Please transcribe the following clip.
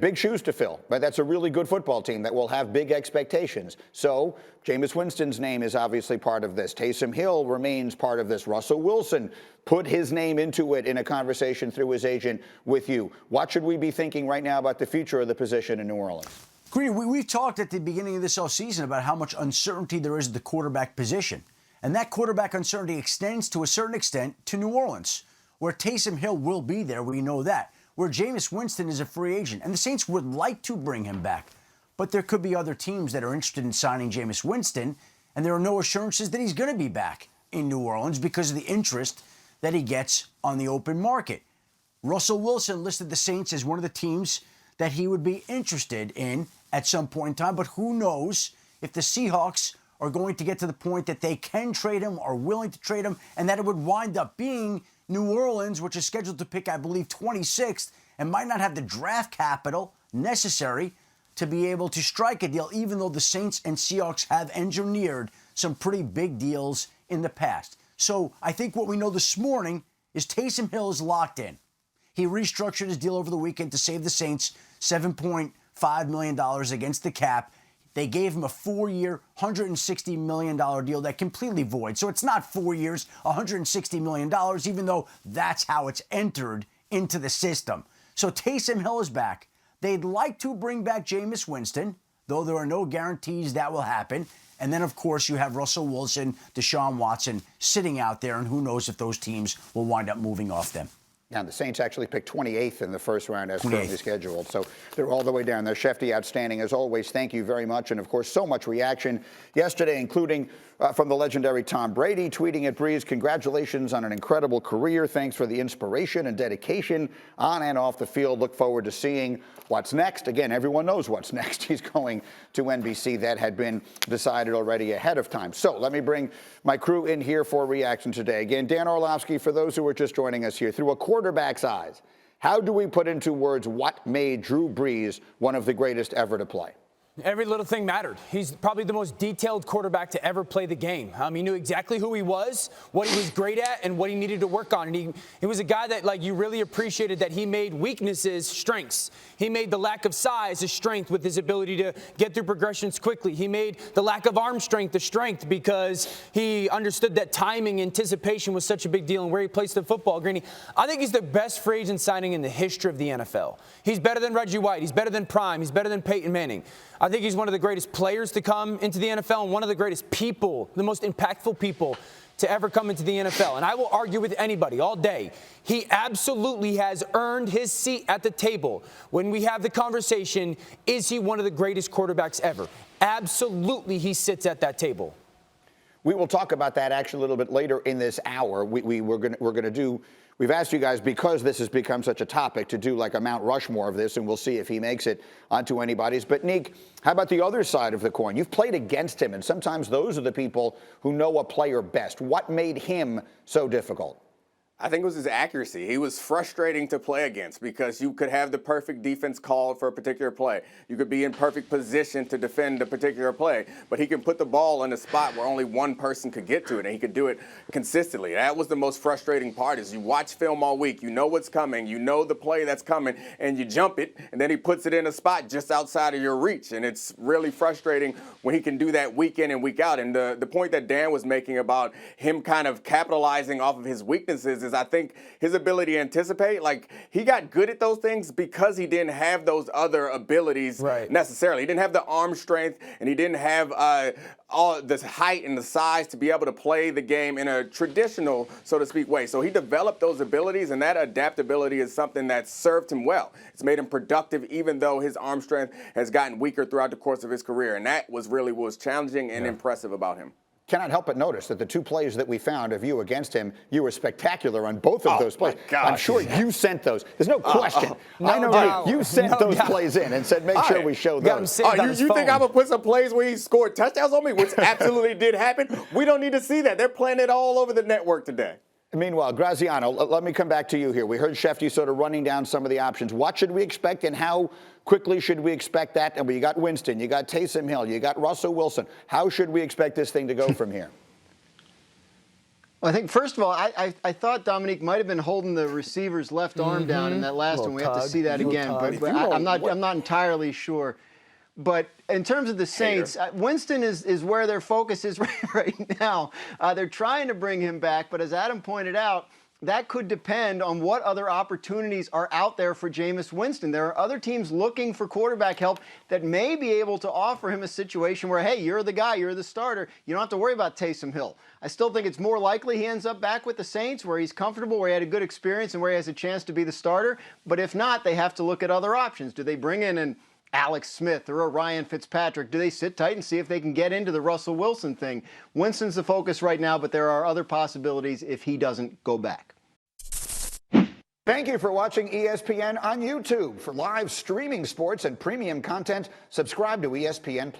big shoes to fill, but that's a really good football team that will have big expectations. So Jameis Winston's name is obviously part of this. Taysom Hill remains part of this. Russell Wilson put his name into it in a conversation through his agent with you. What should we be thinking right now about the future of the position in New Orleans? Green, we talked at the beginning of this offseason about how much uncertainty there is at the quarterback position. And that quarterback uncertainty extends to a certain extent to New Orleans, where Taysom Hill will be there. We know that. Where Jameis Winston is a free agent. And the Saints would like to bring him back. But there could be other teams that are interested in signing Jameis Winston, and there are no assurances that he's going to be back in New Orleans because of the interest that he gets on the open market. Russell Wilson listed the Saints as one of the teams that he would be interested in at some point in time, but who knows if the Seahawks are going to get to the point that they can trade him or willing to trade him, and that it would wind up being New Orleans, which is scheduled to pick, I believe, 26th, and might not have the draft capital necessary to be able to strike a deal, even though the Saints and Seahawks have engineered some pretty big deals in the past. So I think what we know this morning is Taysom Hill is locked in. He restructured his deal over the weekend to save the Saints $7.5 million against the cap. They gave him a 4-year, $160 million deal that completely void. So it's not 4 years, $160 million, even though that's how it's entered into the system. So Taysom Hill is back. They'd like to bring back Jameis Winston, though there are no guarantees that will happen. And then, of course, you have Russell Wilson, Deshaun Watson sitting out there, and who knows if those teams will wind up moving off them. Now, the Saints actually picked 28th in the first round as currently scheduled. So they're all the way down there. Schefter, outstanding as always. Thank you very much. And, of course, so much reaction yesterday, including from the legendary Tom Brady tweeting at Brees, congratulations on an incredible career. Thanks for the inspiration and dedication on and off the field. Look forward to seeing what's next. Again, everyone knows what's next. He's going to NBC. That had been decided already ahead of time. So let me bring my crew in here for reaction today. Again, Dan Orlovsky, for those who are just joining us here, through a quarterback's eyes, how do we put into words what made Drew Brees one of the greatest ever to play? Every little thing mattered. He's probably the most detailed quarterback to ever play the game. He knew exactly who he was, what he was great at, and what he needed to work on. And he was a guy that, like, you really appreciated that he made weaknesses strengths. He made the lack of size a strength with his ability to get through progressions quickly. He made the lack of arm strength a strength because he understood that timing, anticipation was such a big deal and where he placed the football. Greeny, I think he's the best free agent signing in the history of the NFL. He's better than Reggie White. He's better than Prime. He's better than Peyton Manning. I think he's one of the greatest players to come into the NFL and one of the greatest people, the most impactful people to ever come into the NFL. And I will argue with anybody all day. He absolutely has earned his seat at the table when we have the conversation, is he one of the greatest quarterbacks ever? Absolutely, he sits at that table. We will talk about that actually a little bit later in this hour. We're going to do. We've asked you guys, because this has become such a topic, to do like a Mount Rushmore of this, and we'll see if he makes it onto anybody's. But, Neek, how about the other side of the coin? You've played against him, and sometimes those are the people who know a player best. What made him so difficult? I think it was his accuracy. He was frustrating to play against because you could have the perfect defense called for a particular play. You could be in perfect position to defend a particular play, but he can put the ball in a spot where only one person could get to it, and he could do it consistently. That was the most frustrating part, is you watch film all week, you know what's coming, you know the play that's coming, and you jump it, and then he puts it in a spot just outside of your reach, and it's really frustrating when he can do that week in and week out. And the point that Dan was making about him kind of capitalizing off of his weaknesses is I think his ability to anticipate, like, he got good at those things because he didn't have those other abilities necessarily. He didn't have the arm strength, and he didn't have all this height and the size to be able to play the game in a traditional, so to speak, way. So he developed those abilities, and that adaptability is something that served him well. It's made him productive, even though his arm strength has gotten weaker throughout the course of his career. And that was really what was challenging and impressive about him. Cannot help but notice that the two plays that we found of you against him, you were spectacular on both of those plays. I'm sure you sent those. There's no question. I know you sent those plays in and said, make sure we show those. You think I'm going to put some plays where he scored touchdowns on me, which absolutely did happen? We don't need to see that. They're playing it all over the network today. Meanwhile, Graziano, let me come back to you here. We heard Schefter sort of running down some of the options. What should we expect, and how quickly should we expect that? And you got Winston, you got Taysom Hill, you got Russell Wilson. How should we expect this thing to go from here? Well, I think, first of all, I thought Domonique might have been holding the receiver's left arm down in that last one. We have to see that again, but I'm not entirely sure. But in terms of the Saints, Winston is where their focus is right now. They're trying to bring him back, but as Adam pointed out, that could depend on what other opportunities are out there for Jameis Winston. There are other teams looking for quarterback help that may be able to offer him a situation where, hey, you're the guy, you're the starter. You don't have to worry about Taysom Hill. I still think it's more likely he ends up back with the Saints where he's comfortable, where he had a good experience, and where he has a chance to be the starter. But if not, they have to look at other options. Do they bring in an Alex Smith or a Ryan Fitzpatrick? Do they sit tight and see if they can get into the Russell Wilson thing? Winston's the focus right now, but there are other possibilities if he doesn't go back. Thank you for watching ESPN on YouTube. For live streaming sports and premium content, subscribe to ESPN+.